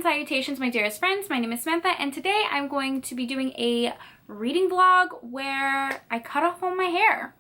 Salutations, my dearest friends. My name is Samantha, and today I'm going to be doing a reading vlog where I cut off all my hair.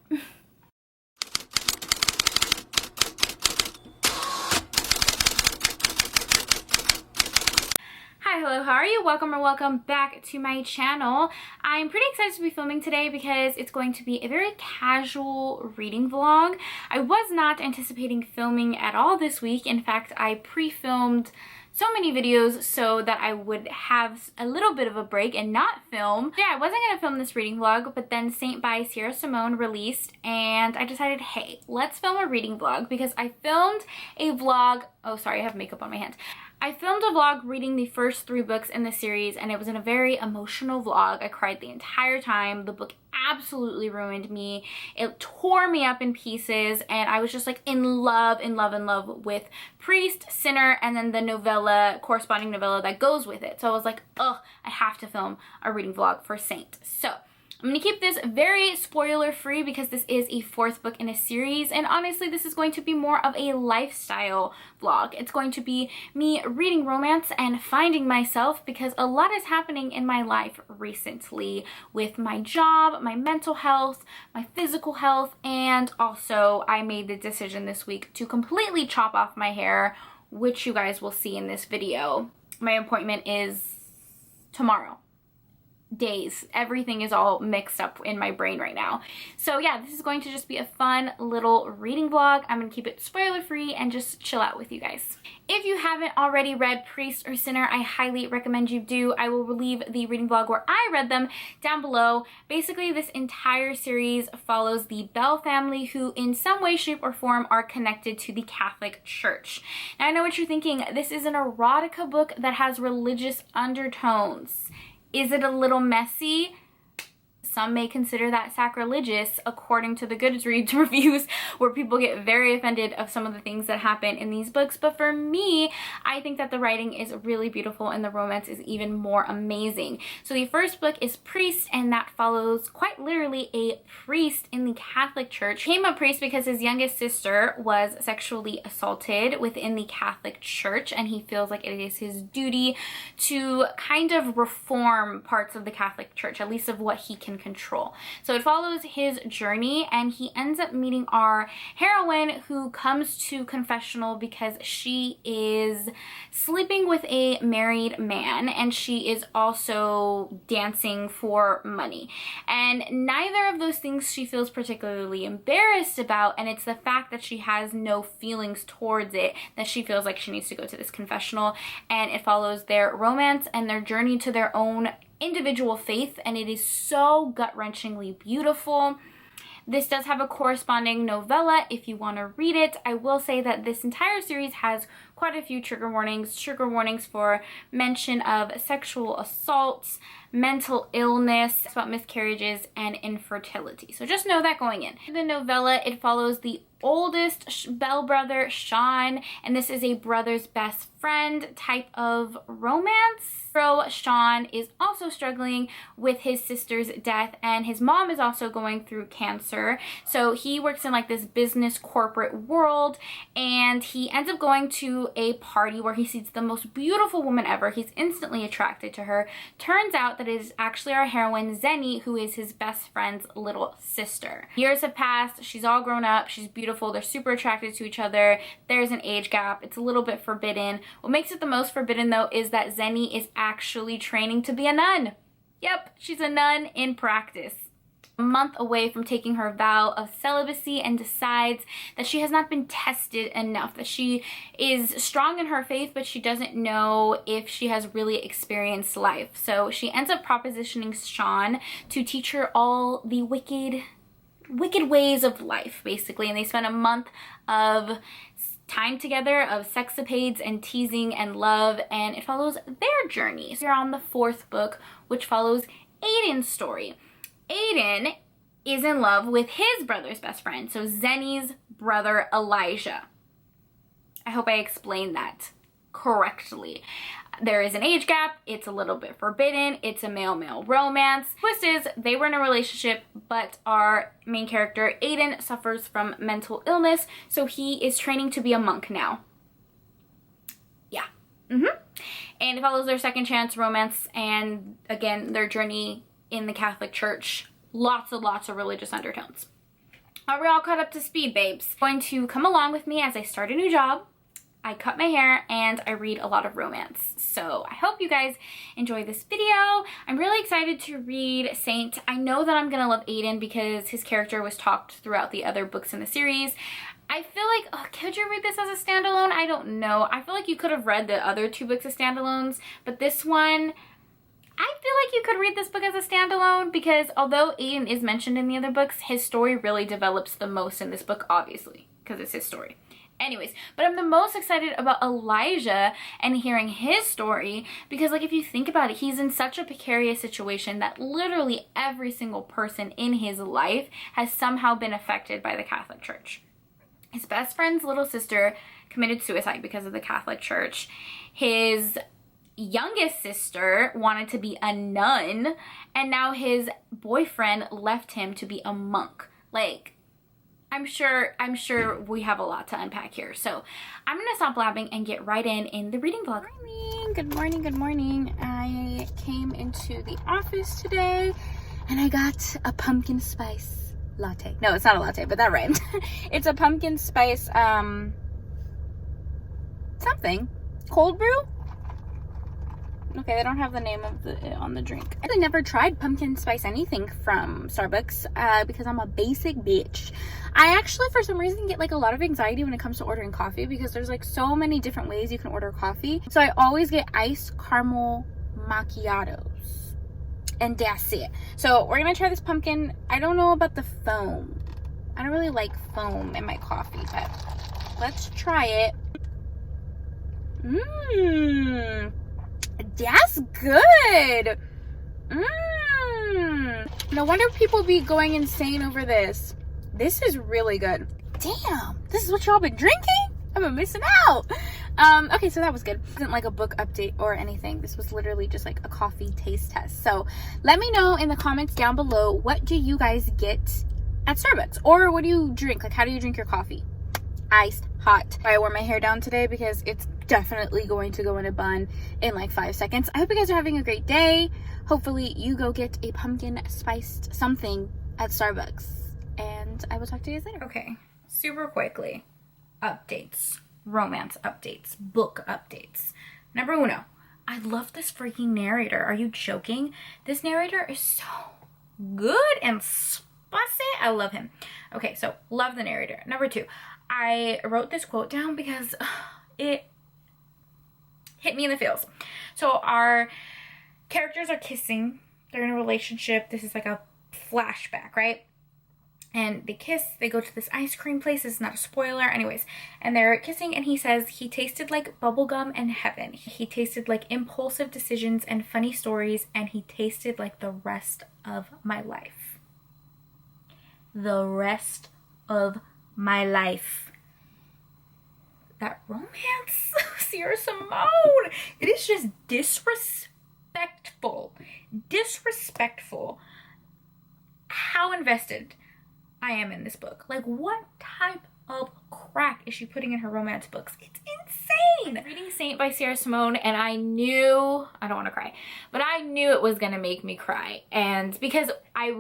Hi, hello, how are you? Welcome or welcome back to my channel. I'm pretty excited to be filming today because it's going to be a very casual reading vlog. I was not anticipating filming at all this week. In fact, I pre-filmed so many videos so that I would have a little bit of a break and not film. Yeah, I wasn't gonna film this reading vlog, but then Saint by Sierra Simone released and I decided, hey, let's film a reading vlog because I filmed a vlog. Oh, sorry, I have makeup on my hand. I filmed a vlog reading the first 3 books in the series, and it was in a very emotional vlog. I cried the entire time. The book absolutely ruined me. It tore me up in pieces, and I was just like in love with Priest, Sinner, and then the novella, corresponding novella that goes with it. So I was like, ugh, I have to film a reading vlog for Saint. So I'm gonna keep this very spoiler free because this is a 4th book in a series, and honestly this is going to be more of a lifestyle vlog. It's going to be me reading romance and finding myself because a lot is happening in my life recently with my job, my mental health, my physical health, and also I made the decision this week to completely chop off my hair, which you guys will see in this video. My appointment is tomorrow. Days. Everything is all mixed up in my brain right now. So yeah, this is going to just be a fun little reading vlog. I'm gonna keep it spoiler free and just chill out with you guys. If you haven't already read Priest or Sinner, I highly recommend you do. I will leave the reading vlog where I read them down below. Basically, this entire series follows the Bell family, who in some way, shape, or form are connected to the Catholic Church. Now I know what you're thinking. This is an erotica book that has religious undertones. Is it a little messy? Some may consider that sacrilegious according to the Goodreads reviews, where people get very offended of some of the things that happen in these books. But for me, I think that the writing is really beautiful and the romance is even more amazing. So the first book is Priest, and that follows quite literally a priest in the Catholic Church. He became a priest because his youngest sister was sexually assaulted within the Catholic Church, and he feels like it is his duty to kind of reform parts of the Catholic Church, at least of what he can control. So it follows his journey, and he ends up meeting our heroine, who comes to confessional because she is sleeping with a married man, and she is also dancing for money. And neither of those things she feels particularly embarrassed about, and it's the fact that she has no feelings towards it that she feels like she needs to go to this confessional. And it follows their romance and their journey to their own individual faith, and it is so gut-wrenchingly beautiful. This does have a corresponding novella if you want to read it. I will say that this entire series has quite a few trigger warnings for mention of sexual assaults, mental illness, about miscarriages, and infertility. So just know that going in. The novella, it follows the oldest Bell brother, Sean, and this is a brother's best friend type of romance. So Sean is also struggling with his sister's death, and his mom is also going through cancer. So he works in like this business corporate world, and he ends up going to a party where he sees the most beautiful woman ever. He's instantly attracted to her. Turns out that it is actually our heroine Zenny, who is his best friend's little sister. Years have passed. She's all grown up. She's beautiful. They're super attracted to each other. There's an age gap. It's a little bit forbidden. What makes it the most forbidden, though, is that Zenny is actually training to be a nun. Yep, she's a nun in practice. A month away from taking her vow of celibacy, and decides that she has not been tested enough, that she is strong in her faith, but she doesn't know if she has really experienced life. So she ends up propositioning Sean to teach her all the wicked ways of life, basically. And they spend a month of time together, of sexapades and teasing and love, and it follows their journey. So we're on the 4th book, which follows Aiden's story. Aiden is in love with his brother's best friend, so Zenny's brother Elijah. I hope I explained that correctly. There is an age gap, it's a little bit forbidden, it's a male-male romance. Twist is, they were in a relationship, but our main character, Aiden, suffers from mental illness, so he is training to be a monk now. Yeah. and it follows their second chance romance and, again, their journey in the Catholic Church. Lots of religious undertones. Are we all caught up to speed, babes? Going to come along with me as I start a new job, I cut my hair, and I read a lot of romance. So I hope you guys enjoy this video. I'm really excited to read Saint. I know that I'm gonna love Aiden because his character was talked throughout the other books in the series. I feel like, oh, could you read this as a standalone? I don't know. I feel like you could have read the other 2 books as standalones, but this one, I feel like you could read this book as a standalone because although Aiden is mentioned in the other books, his story really develops the most in this book, obviously, because it's his story. Anyways, but I'm the most excited about Elijah and hearing his story because, like, if you think about it, he's in such a precarious situation that literally every single person in his life has somehow been affected by the Catholic Church. His best friend's little sister committed suicide because of the Catholic Church. His youngest sister wanted to be a nun, and now his boyfriend left him to be a monk. Like, I'm sure we have a lot to unpack here. So I'm gonna stop blabbing and get right in the reading vlog. Good morning, good morning. I came into the office today and I got a pumpkin spice latte. No, it's not a latte, but that rhymed. It's a pumpkin spice, something. Cold brew? Okay, they don't have the name of the on the drink. I never tried pumpkin spice anything from Starbucks because I'm a basic bitch. I actually, for some reason, get like a lot of anxiety when it comes to ordering coffee because there's like so many different ways you can order coffee. So I always get iced caramel macchiatos, and that's it. So we're gonna try this pumpkin. I don't know about the foam. I don't really like foam in my coffee, but let's try it. Mmm. That's good. No wonder people be going insane over this. This is really good. Damn, this is what y'all been drinking? I've been missing out. Okay, so that was good. It wasn't like a book update or anything. This was literally just like a coffee taste test. So let me know in the comments down below, what do you guys get at Starbucks? Or what do you drink? Like, how do you drink your coffee? Iced, hot. I wore my hair down today because it's definitely going to go in a bun in like 5 seconds. I hope you guys are having a great day. Hopefully you go get a pumpkin spiced something at Starbucks, and I will talk to you guys later. Okay, super quickly, updates, romance updates, book updates. Number uno, I love this freaking narrator. Are you joking? This narrator is so good and spicy. I love him. Okay, so love the narrator. Number two, I wrote this quote down because it hit me in the feels. So our characters are kissing. They're in a relationship. This is like a flashback, right? And they kiss. They go to this ice cream place. It's not a spoiler. Anyways, and they're kissing, and he says he tasted like bubblegum and heaven. He tasted like impulsive decisions and funny stories, and he tasted like the rest of my life. The rest of my life. That romance, Sierra Simone, it is just disrespectful how invested I am in this book. Like, what type of crack is she putting in her romance books? It's insane. I'm reading Saint by Sierra Simone, and I knew, I don't want to cry, but I knew it was gonna make me cry. And because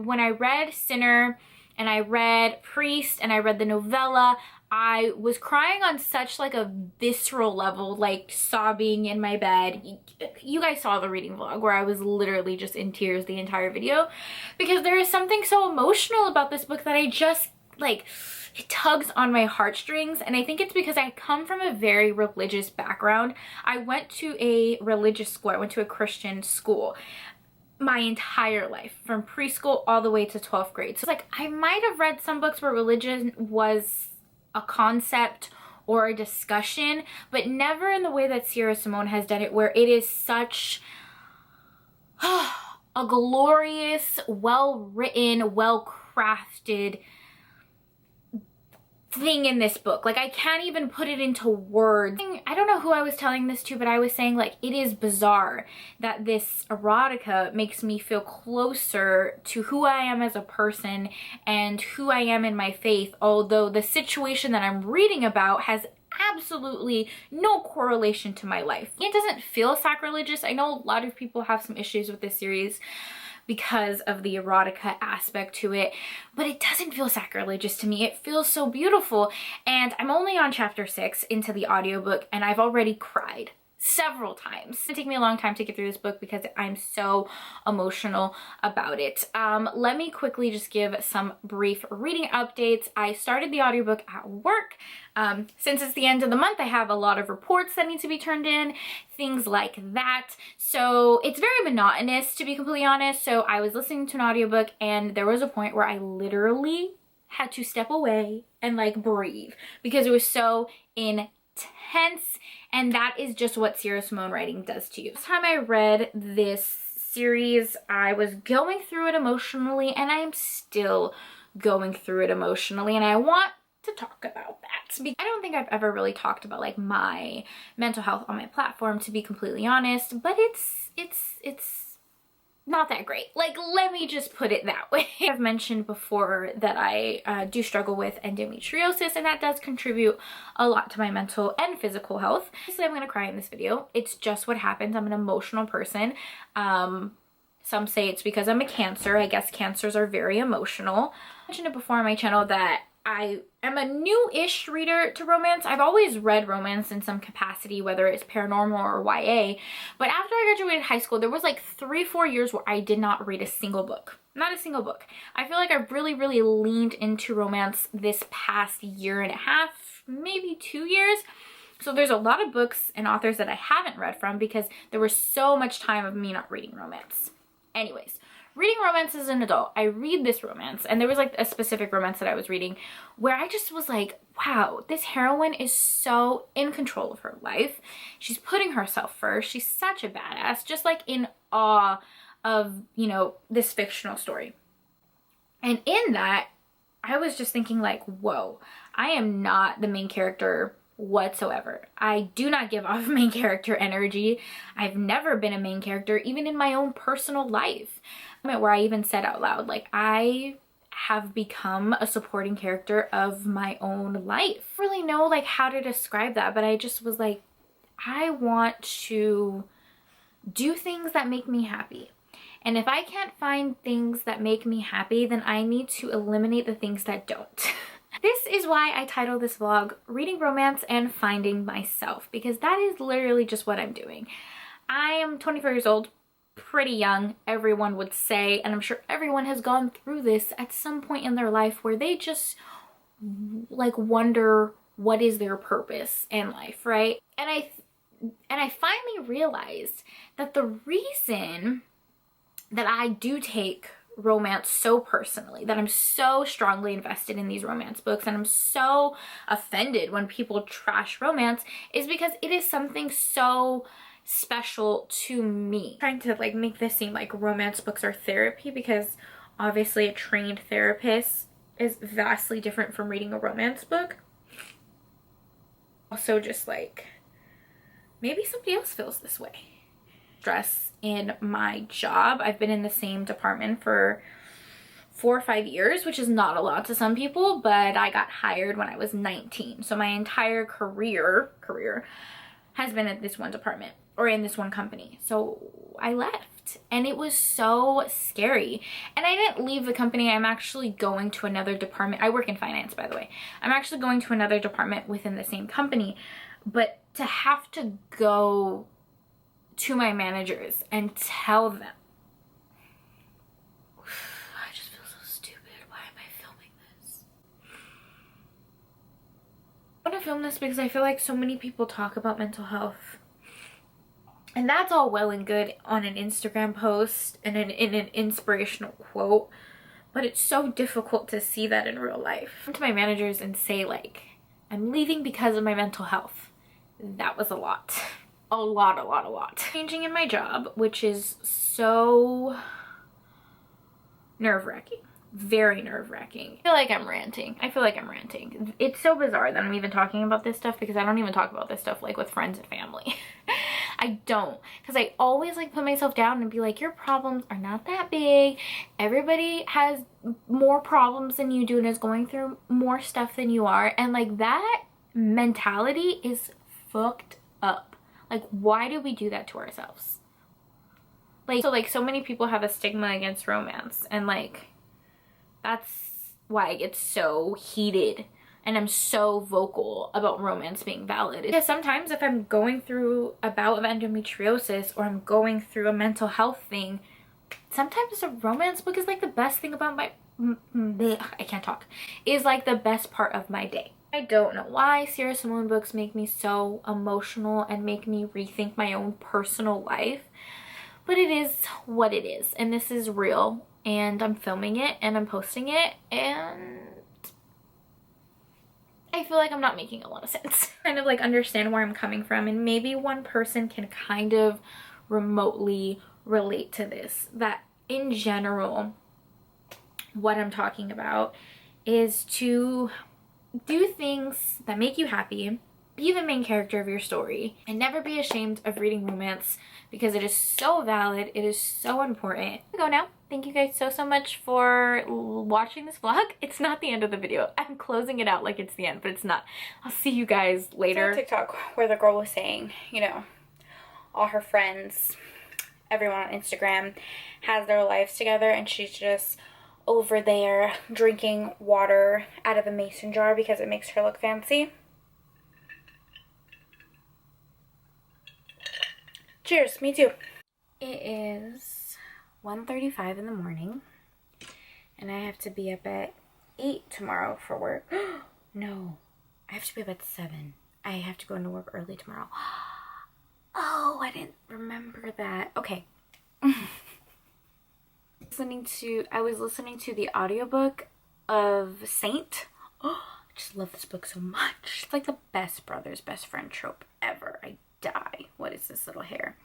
when I read Sinner and I read Priest and I read the novella, I was crying on such like a visceral level, like sobbing in my bed. You guys saw the reading vlog where I was literally just in tears the entire video because there is something so emotional about this book that I just like, it tugs on my heartstrings. And I think it's because I come from a very religious background. I went to a religious school. I went to a Christian school my entire life, from preschool all the way to 12th grade. So like, I might have read some books where religion was a concept or a discussion, but never in the way that Sierra Simone has done it, where it is such a glorious, well-written, well-crafted thing in this book. Like, I can't even put it into words. I don't know who I was telling this to, but I was saying, like, it is bizarre that this erotica makes me feel closer to who I am as a person and who I am in my faith, although the situation that I'm reading about has absolutely no correlation to my life. It doesn't feel sacrilegious. I know a lot of people have some issues with this series because of the erotica aspect to it, but it doesn't feel sacrilegious to me. It feels so beautiful. And I'm only on chapter 6 into the audiobook, and I've already cried several times. It's gonna take me a long time to get through this book because I'm so emotional about it. Let me quickly just give some brief reading updates. I started the audiobook at work. Since it's the end of the month, I have a lot of reports that need to be turned in, things like that. So it's very monotonous, to be completely honest. So I was listening to an audiobook, and there was a point where I literally had to step away and like breathe because it was so intense. And that is just what Sierra Simone writing does to you. Last time I read this series, I was going through it emotionally, and I am still going through it emotionally, and I want to talk about that. I don't think I've ever really talked about like my mental health on my platform, to be completely honest, but it's not that great. Like, let me just put it that way. I've mentioned before that I do struggle with endometriosis, and that does contribute a lot to my mental and physical health. Obviously, I'm gonna cry in this video. It's just what happens. I'm an emotional person. Some say it's because I'm a Cancer. I guess Cancers are very emotional. I mentioned it before on my channel that I am a new-ish reader to romance. I've always read romance in some capacity, whether it's paranormal or YA. But after I graduated high school, there was like 3-4 years where I did not read a single book. Not a single book. I feel like I've really leaned into romance this past year and a half, maybe 2 years. So there's a lot of books and authors that I haven't read from because there was so much time of me not reading romance. Anyways, reading romance as an adult, I read this romance, and there was like a specific romance that I was reading where I just was like, wow, this heroine is so in control of her life. She's putting herself first. She's such a badass, just like in awe of, you know, this fictional story. And in that, I was just thinking like, whoa, I am not the main character whatsoever. I do not give off main character energy. I've never been a main character, even in my own personal life. Where I even said out loud, like, I have become a supporting character of my own life. I don't really know like how to describe that, but I just was like, I want to do things that make me happy. And if I can't find things that make me happy, then I need to eliminate the things that don't. This is why I titled this vlog Reading Romance and Finding Myself, because that is literally just what I'm doing. I am 24 years old, pretty young, everyone would say, and I'm sure everyone has gone through this at some point in their life where they just like wonder what is their purpose in life, right? And I finally realized that the reason that I do take romance so personally, that I'm so strongly invested in these romance books, and I'm so offended when people trash romance, is because it is something so special to me. I'm trying to like make this seem like romance books are therapy, because obviously a trained therapist is vastly different from reading a romance book. Also, just like, maybe somebody else feels this way. Stress in my job. I've been in the same department for 4 or 5 years, which is not a lot to some people, but I got hired when I was 19. So my entire career has been at this one department or in this one company. So I left, and it was so scary. And I didn't leave the company. I'm actually going to another department. I work in finance, by the way. I'm actually going to another department within the same company, but to have to go to my managers and tell them, I just feel so stupid. Why am I filming this? I want to film this because I feel like so many people talk about mental health, and that's all well and good on an Instagram post and in an inspirational quote, but it's so difficult to see that in real life. I went to my managers and say like, I'm leaving because of my mental health. That was a lot. A lot. Changing in my job, which is so nerve-wracking. Very nerve-wracking. I feel like I'm ranting. It's so bizarre that I'm even talking about this stuff, because I don't even talk about this stuff like with friends and family. I don't, because I always like put myself down and be like, your problems are not that big. Everybody has more problems than you do and is going through more stuff than you are. And like that mentality is fucked up. Like, why do we do that to ourselves? Like, so many people have a stigma against romance, and like, that's why I get so heated and I'm so vocal about romance being valid. Because sometimes if I'm going through a bout of endometriosis or I'm going through a mental health thing, sometimes a romance book is like the best thing about my I can't talk, is like the best part of my day. I don't know why Sierra Simone books make me so emotional and make me rethink my own personal life, but it is what it is, and this is real, and I'm filming it and I'm posting it, and I feel like I'm not making a lot of sense. Kind of like understand where I'm coming from, and maybe one person can kind of remotely relate to this, that in general what I'm talking about is to do things that make you happy, be the main character of your story, and never be ashamed of reading romance, because it is so valid, it is so important. Go now. Thank you guys so much for watching this vlog. It's not the end of the video. I'm closing it out like it's the end, but it's not. I'll see you guys later. TikTok where the girl was saying, you know, all her friends, everyone on Instagram has their lives together, and she's just over there drinking water out of a mason jar because it makes her look fancy. Cheers, me too. It is 1:35 in the morning, and I have to be up at 8 tomorrow for work. No, I have to be up at 7. I have to go into work early tomorrow. Oh, I didn't remember that. Okay. I was listening to the audiobook of Saint. Oh, I just love this book so much. It's like the best brother's best friend trope ever. I die. What is this little hair?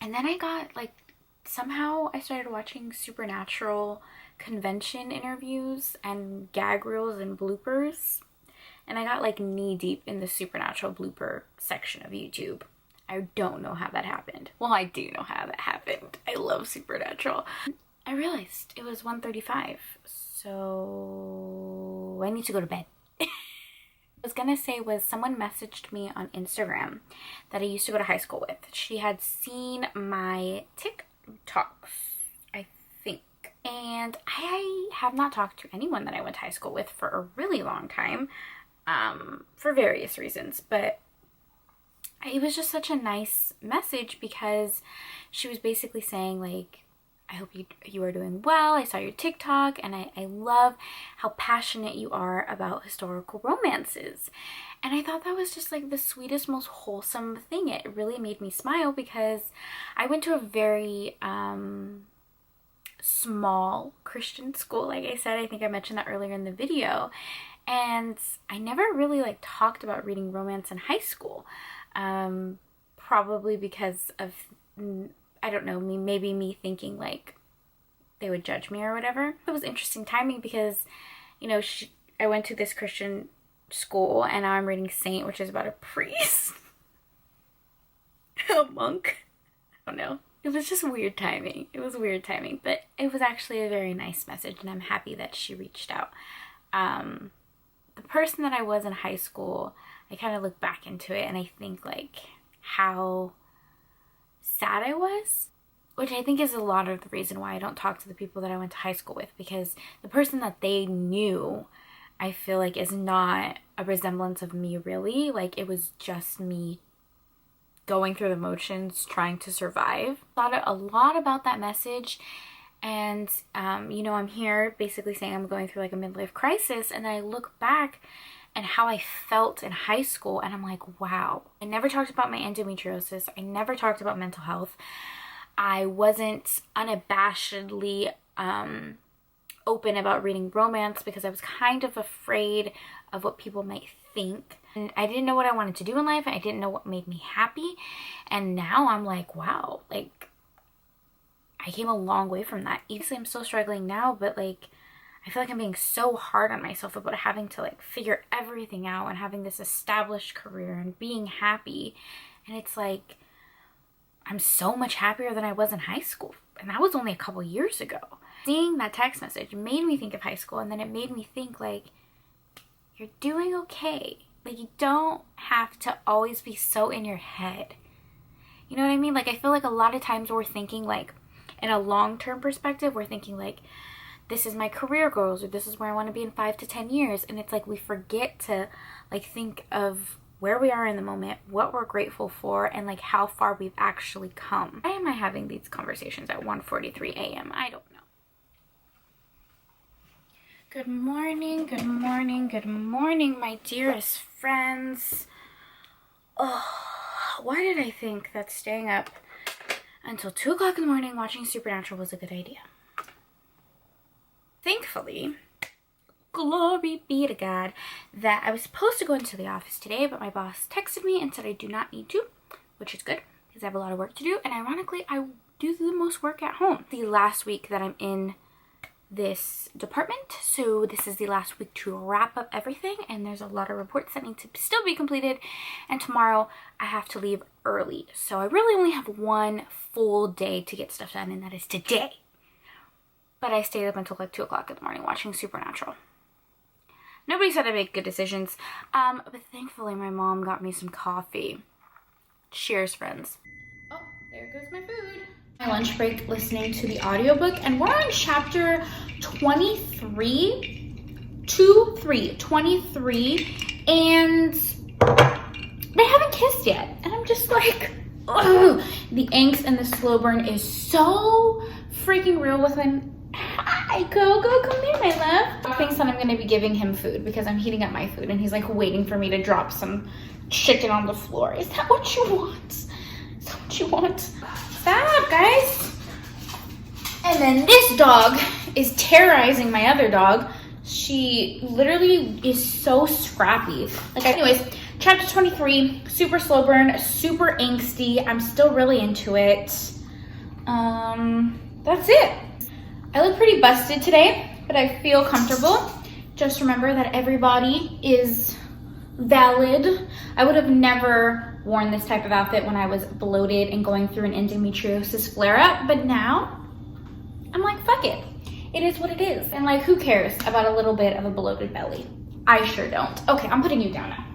And then I got like, somehow I started watching Supernatural convention interviews and gag reels and bloopers, and I got like knee deep in the Supernatural blooper section of YouTube. I don't know how that happened. Well, I do know how that happened. I love Supernatural. I realized it was 1:35, so I need to go to bed. I was gonna say was someone messaged me on Instagram that I used to go to high school with. She had seen my TikToks, I think, and I have not talked to anyone that I went to high school with for a really long time, for various reasons, but it was just such a nice message because she was basically saying like, I hope you are doing well. I saw your TikTok and I love how passionate you are about historical romances. And I thought that was just like the sweetest, most wholesome thing. It really made me smile because I went to a very small Christian school. Like I said, I think I mentioned that earlier in the video. And I never really like talked about reading romance in high school. Probably because of, I don't know, maybe me thinking like they would judge me or whatever. It was interesting timing because, you know, I went to this Christian school and now I'm reading Saint, which is about a priest. A monk. I don't know. It was just weird timing. It was weird timing, but it was actually a very nice message and I'm happy that she reached out. The person that I was in high school, I kind of look back into it and I think like how sad I was, which I think is a lot of the reason why I don't talk to the people that I went to high school with, because the person that they knew, I feel like is not a resemblance of me really. Like it was just me going through the motions, trying to survive. Thought a lot about that message, and you know, I'm here basically saying I'm going through like a midlife crisis, and I look back and how I felt in high school and I'm like, wow. I never talked about my endometriosis. I never talked about mental health. I wasn't unabashedly open about reading romance because I was kind of afraid of what people might think. And I didn't know what I wanted to do in life. I didn't know what made me happy. And now I'm like, wow, like I came a long way from that. Obviously I'm still struggling now, but like I feel like I'm being so hard on myself about having to like figure everything out and having this established career and being happy. And it's like, I'm so much happier than I was in high school. And that was only a couple years ago. Seeing that text message made me think of high school, and then it made me think like, you're doing okay. Like, you don't have to always be so in your head. You know what I mean? Like, I feel like a lot of times we're thinking, like, in a long-term perspective, we're thinking, like, this is my career goals, or this is where I want to be in 5 to 10 years. And it's like we forget to, like, think of where we are in the moment, what we're grateful for, and, like, how far we've actually come. Why am I having these conversations at 1:43 a.m.? I don't know. Good morning, good morning, good morning, my dearest friends. Oh, why did I think that staying up until 2 o'clock in the morning watching Supernatural was a good idea? Thankfully, glory be to God, that I was supposed to go into the office today, but my boss texted me and said I do not need to, which is good because I have a lot of work to do. And ironically, I do the most work at home. The last week that I'm in this department, so this is the last week to wrap up everything, and there's a lot of reports that need to still be completed, and tomorrow I have to leave early, so I really only have one full day to get stuff done, and that is today. But I stayed up until like 2 o'clock in the morning watching Supernatural. Nobody said I make good decisions, but thankfully my mom got me some coffee. Cheers, friends. Oh, there goes my food. My lunch break listening to the audiobook, and we're on chapter 23, and they haven't kissed yet, and I'm just like, ugh. The angst and the slow burn is so freaking real with him. Hi, Coco, come here, my love. He thinks that I'm gonna be giving him food because I'm heating up my food, and he's like waiting for me to drop some chicken on the floor. Is that what you want? Is that what you want? Stop, guys. And then this dog is terrorizing my other dog. She literally is so scrappy. Like, anyways, chapter 23, super slow burn, super angsty. I'm still really into it. That's it. I look pretty busted today, but I feel comfortable. Just remember that everybody is valid. I would have never worn this type of outfit when I was bloated and going through an endometriosis flare-up, but now I'm like, fuck it. It is what it is. And like, who cares about a little bit of a bloated belly? I sure don't. Okay, I'm putting you down now.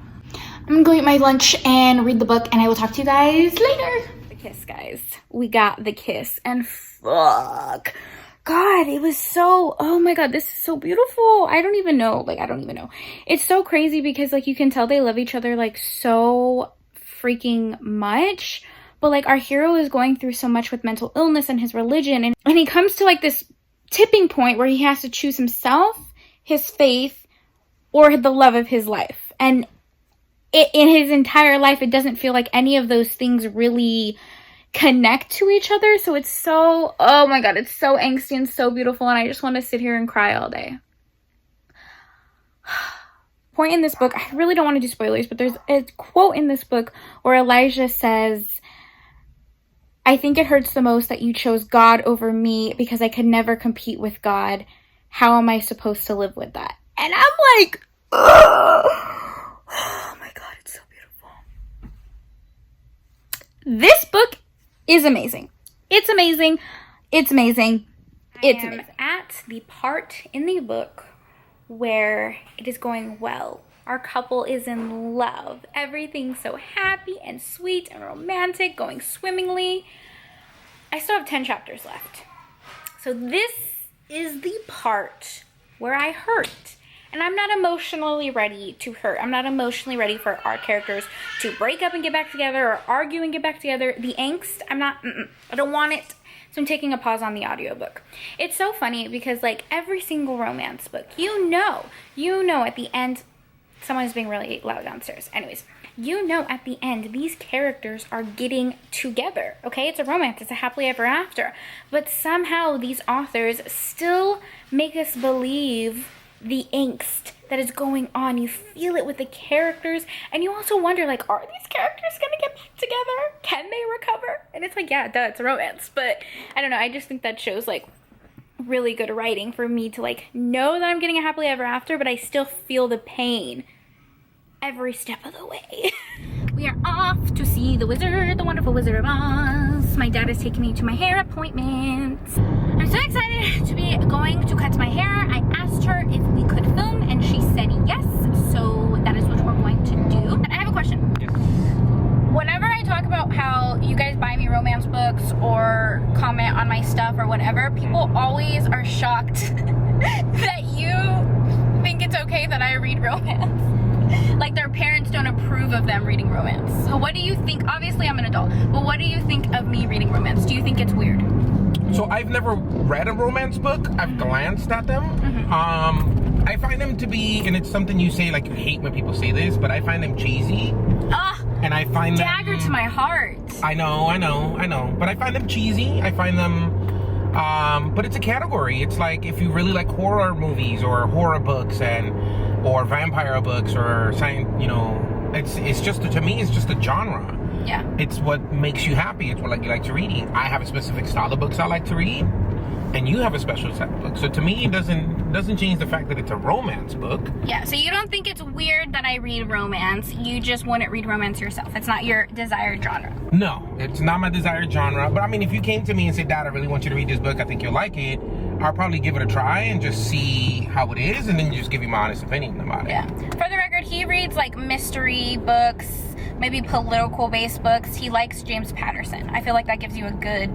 I'm gonna go eat my lunch and read the book, and I will talk to you guys later. The kiss, guys. We got the kiss, and fuck. God, it was so, oh my God, this is so beautiful. I don't even know. It's so crazy because, like, you can tell they love each other, like, so freaking much. But, like, our hero is going through so much with mental illness and his religion. And he comes to, like, this tipping point where he has to choose himself, his faith, or the love of his life. And in his entire life, it doesn't feel like any of those things really connect to each other. So it's so, oh my God, it's so angsty and so beautiful, and I just want to sit here and cry all day. Point in this book, I really don't want to do spoilers, but there's a quote in this book where Elijah says, I think it hurts the most that you chose God over me because I could never compete with God. How am I supposed to live with that? And I'm like, oh my God, it's so beautiful. This book is amazing. It's amazing. It's amazing. It's amazing. At the part in the book where it is going well. Our couple is in love. Everything's so happy and sweet and romantic, going swimmingly. I still have 10 chapters left. So this is the part where I hurt. And I'm not emotionally ready to hurt. I'm not emotionally ready for our characters to break up and get back together, or argue and get back together. The angst, I don't want it. So I'm taking a pause on the audiobook. It's so funny because, like, every single romance book, you know at the end, someone is being really loud downstairs. Anyways, at the end, these characters are getting together, okay? It's a romance. It's a happily ever after. But somehow these authors still make us believe the angst that is going on. You feel it with the characters, and you also wonder, like, are these characters gonna get back together? Can they recover? And it's like, yeah, duh, it's a romance. But I don't know, I just think that shows, like, really good writing for me to, like, know that I'm getting a happily ever after, but I still feel the pain every step of the way. We are off to see the wizard, the wonderful Wizard of Oz. My dad is taking me to my hair appointment. I'm so excited to be going to cut my hair. I asked her if we could film, and she said yes, so that is what we're going to do. I have a question. Yes. Whenever I talk about how you guys buy me romance books or comment on my stuff or whatever, people always are shocked that you think it's okay that I read romance. Like their parents don't approve of them reading romance. So what do you think? Obviously I'm an adult, but what do you think of me reading romance? Do you think it's weird? So I've never read a romance book. I've glanced at them. I find them to be, and it's something you say, like you hate when people say this, but I find them cheesy. And I find dagger them, to my heart. I know. But I find them cheesy. I find them, but it's a category. It's like if you really like horror movies or horror books or vampire books or science, you know, it's just, to me, it's just a genre. Yeah. It's what makes you happy. It's what you like to read. I have a specific style of books I like to read, and you have a special type of book. So to me, it doesn't change the fact that it's a romance book. Yeah, so you don't think it's weird that I read romance. You just wouldn't read romance yourself. It's not your desired genre. No, it's not my desired genre. But I mean, if you came to me and said, Dad, I really want you to read this book, I think you'll like it, I'll probably give it a try and just see how it is, and then just give you my honest opinion about it. Yeah. For the record, he reads like mystery books, maybe political based books. He likes James Patterson. I feel like that gives you a good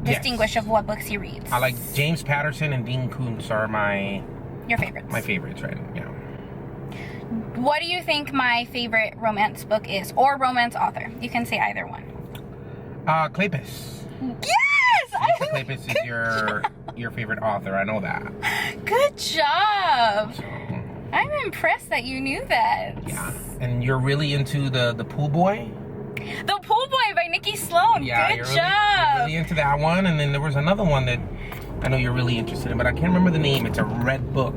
distinguish of what books he reads. I like James Patterson and Dean Koontz are your favorites. My favorites, right? Yeah. What do you think my favorite romance book is, or romance author? You can say either one. Kleypas. Yes! Kleypas is your favorite author. I know that. Good job. So, I'm impressed that you knew that. yeah. And you're really into the Pool Boy? The Pool Boy by Nikki Sloan. Yeah, Good you're job. really into that one. And then there was another one that I know you're really interested in, but I can't remember the name. It's a red book.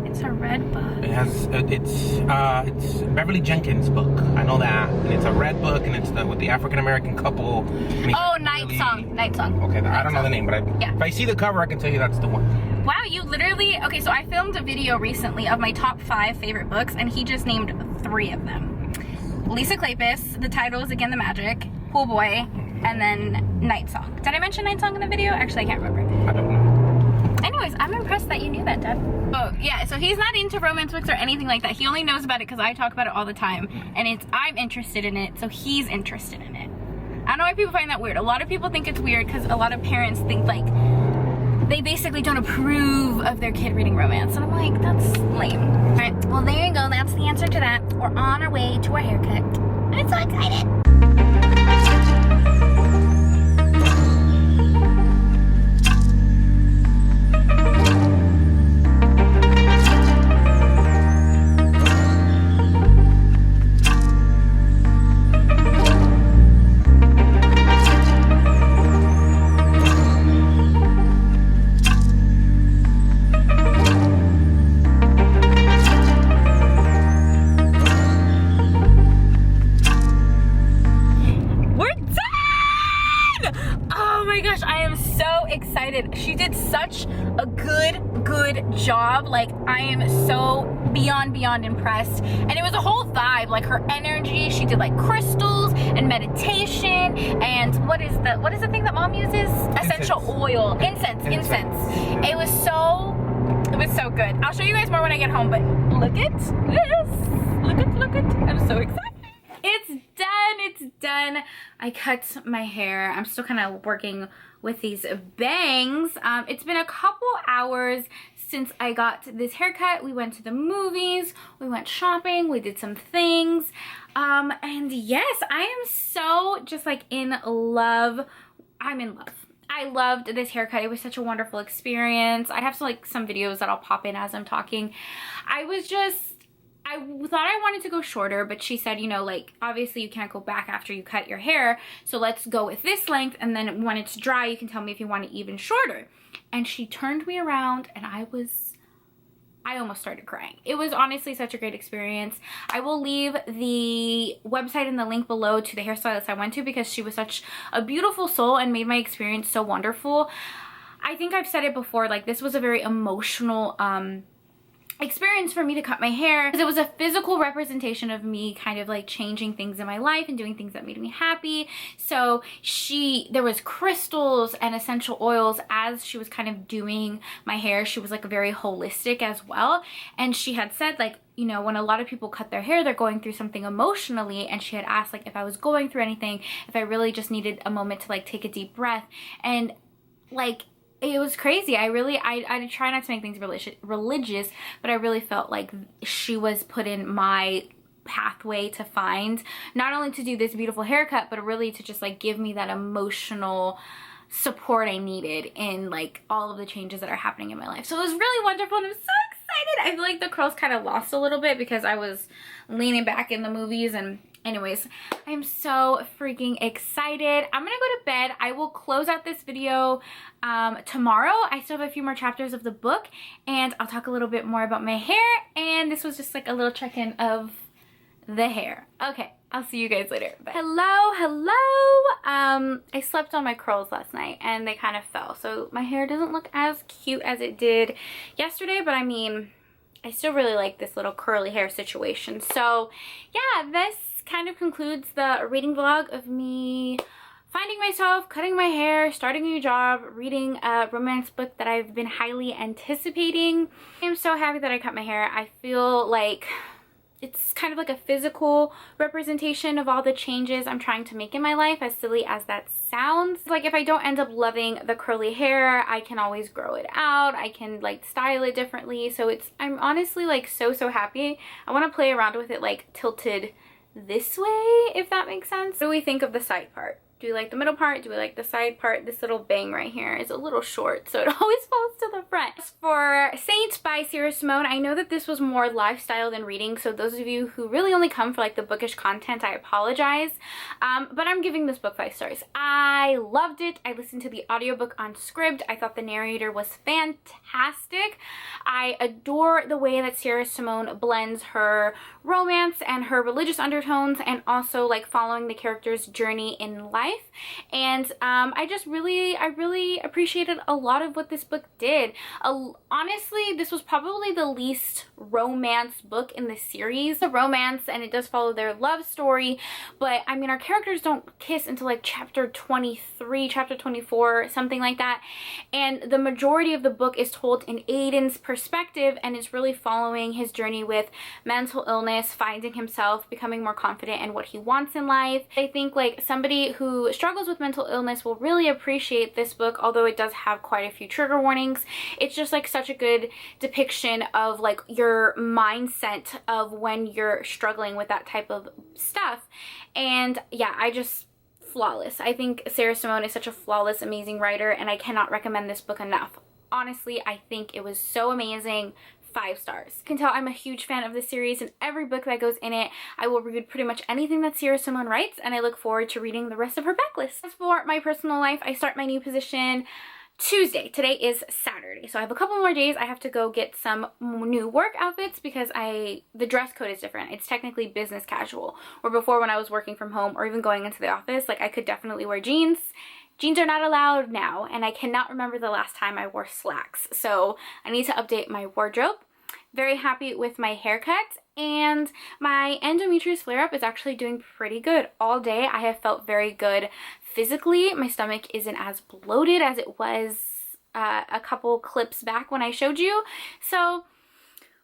It's a red book. It has it's Beverly Jenkins' book. I know that. And it's a red book, and it's with the African American couple. Oh, Night Song. Night Song. Okay, I don't know the name, but if I see the cover, I can tell you that's the one. Wow, you literally... Okay, so I filmed a video recently of my top 5 favorite books, and he just named 3 of them. Lisa Kleypas, the title is Again the Magic, Pool Boy, and then Night Song. Did I mention Night Song in the video? Actually, I can't remember. I don't know. Anyways, I'm impressed that you knew that, Dad. Oh, yeah, so he's not into romance books or anything like that. He only knows about it because I talk about it all the time, and I'm interested in it, so he's interested in it. I don't know why people find that weird. A lot of people think it's weird because a lot of parents think, like, they basically don't approve of their kid reading romance. And I'm like, that's lame. All right, well, there you go. That's the answer to that. We're on our way to our haircut. I'm so excited. She did such a good job. Like, I am so beyond impressed. And it was a whole vibe, like her energy. She did like crystals and meditation and what is the thing that Mom uses? Essential oil. Incense. It was so good. I'll show you guys more when I get home, but look at this. Look at. I'm so excited. It's done. I cut my hair. I'm still kind of working with these bangs. It's been a couple hours since I got this haircut. We went to the movies, we went shopping, we did some things. And yes, I am so just like in love. I'm in love. I loved this haircut. It was such a wonderful experience. I have some videos that I'll pop in as I'm talking. I thought I wanted to go shorter, but she said, you know, like, obviously you can't go back after you cut your hair, so let's go with this length, and then when it's dry, you can tell me if you want it even shorter. And she turned me around, and I almost started crying. It was honestly such a great experience. I will leave the website and the link below to the hairstylist I went to because she was such a beautiful soul and made my experience so wonderful. I think I've said it before, like, this was a very emotional experience for me to cut my hair, because it was a physical representation of me kind of like changing things in my life and doing things that made me happy. So there was crystals and essential oils as she was kind of doing my hair. She was like very holistic as well, and she had said, like, you know, when a lot of people cut their hair, they're going through something emotionally, and she had asked like if I was going through anything, if I really just needed a moment to like take a deep breath. And like, it was crazy. I try not to make things religious, but I really felt like she was put in my pathway to find, not only to do this beautiful haircut, but really to just like give me that emotional support I needed in like all of the changes that are happening in my life. So it was really wonderful, and I'm so excited. I feel like the curls kind of lost a little bit because I was leaning back in the movies. And anyways, I'm so freaking excited. I'm gonna go to bed. I will close out this video tomorrow. I still have a few more chapters of the book, and I'll talk a little bit more about my hair. And this was just like a little check-in of the hair. Okay, I'll see you guys later. Bye. Hello. I slept on my curls last night and they kind of fell, so my hair doesn't look as cute as it did yesterday, but I mean, I still really like this little curly hair situation. So yeah, this kind of concludes the reading vlog of me finding myself, cutting my hair, starting a new job, reading a romance book that I've been highly anticipating. I'm so happy that I cut my hair. I feel like it's kind of like a physical representation of all the changes I'm trying to make in my life, as silly as that sounds. Like, if I don't end up loving the curly hair, I can always grow it out. I can like style it differently. So I'm honestly like so happy. I want to play around with it like tilted this way, if that makes sense. What do we think of the side part? Do we like the middle part? Do we like the side part? This little bang right here is a little short, so it always falls to the front. As for Saint by Sierra Simone, I know that this was more lifestyle than reading, so those of you who really only come for like the bookish content, I apologize. But I'm giving this book 5 stars. I loved it. I listened to the audiobook on Scribd. I thought the narrator was fantastic. I adore the way that Sierra Simone blends her romance and her religious undertones, and also like following the character's journey in life. And I really appreciated a lot of what this book did. Honestly, this was probably the least romance book in the series. The romance, and it does follow their love story, but I mean, our characters don't kiss until like chapter 23, chapter 24, something like that. And the majority of the book is told in Aiden's perspective, and is really following his journey with mental illness, finding himself, becoming more confident in what he wants in life. I think like somebody who struggles with mental illness will really appreciate this book, although it does have quite a few trigger warnings. It's just like such a good depiction of like your mindset of when you're struggling with that type of stuff. And yeah, flawless. I think Sierra Simone is such a flawless, amazing writer, and I cannot recommend this book enough. Honestly, I think it was so amazing. 5 stars. You can tell I'm a huge fan of this series, and every book that goes in it, I will read pretty much anything that Sierra Simone writes, and I look forward to reading the rest of her backlist. As for my personal life, I start my new position Tuesday. Today is Saturday, so I have a couple more days. I have to go get some new work outfits because the dress code is different. It's technically business casual, where before, when I was working from home or even going into the office, like I could definitely wear jeans. Jeans are not allowed now, and I cannot remember the last time I wore slacks, so I need to update my wardrobe. Very happy with my haircut, and my endometrius flare-up is actually doing pretty good. All day I have felt very good physically. My stomach isn't as bloated as it was a couple clips back when I showed you. So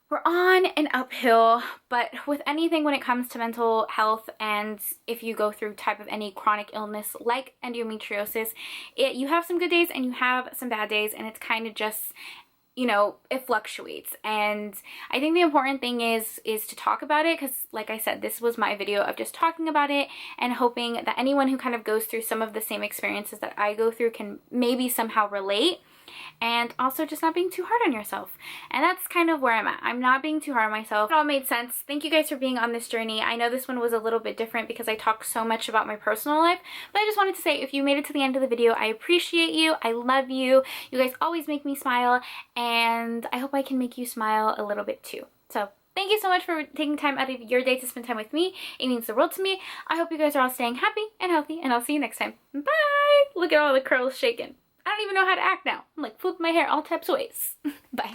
we're on an uphill, but with anything when it comes to mental health, and if you go through type of any chronic illness like endometriosis, you have some good days and you have some bad days, and it's kind of just, you know, it fluctuates. And I think the important thing is to talk about it, because like I said, this was my video of just talking about it and hoping that anyone who kind of goes through some of the same experiences that I go through can maybe somehow relate. And also just not being too hard on yourself. And that's kind of where I'm at. I'm not being too hard on myself. It all made sense. Thank you guys for being on this journey. I know this one was a little bit different because I talked so much about my personal life, but I just wanted to say, if you made it to the end of the video, I appreciate you. I love you. You guys always make me smile, and I hope I can make you smile a little bit too. So thank you so much for taking time out of your day to spend time with me. It means the world to me. I hope you guys are all staying happy and healthy, and I'll see you next time. Bye! Look at all the curls shaking. I don't even know how to act now. I'm like, flip my hair all types of ways. Bye.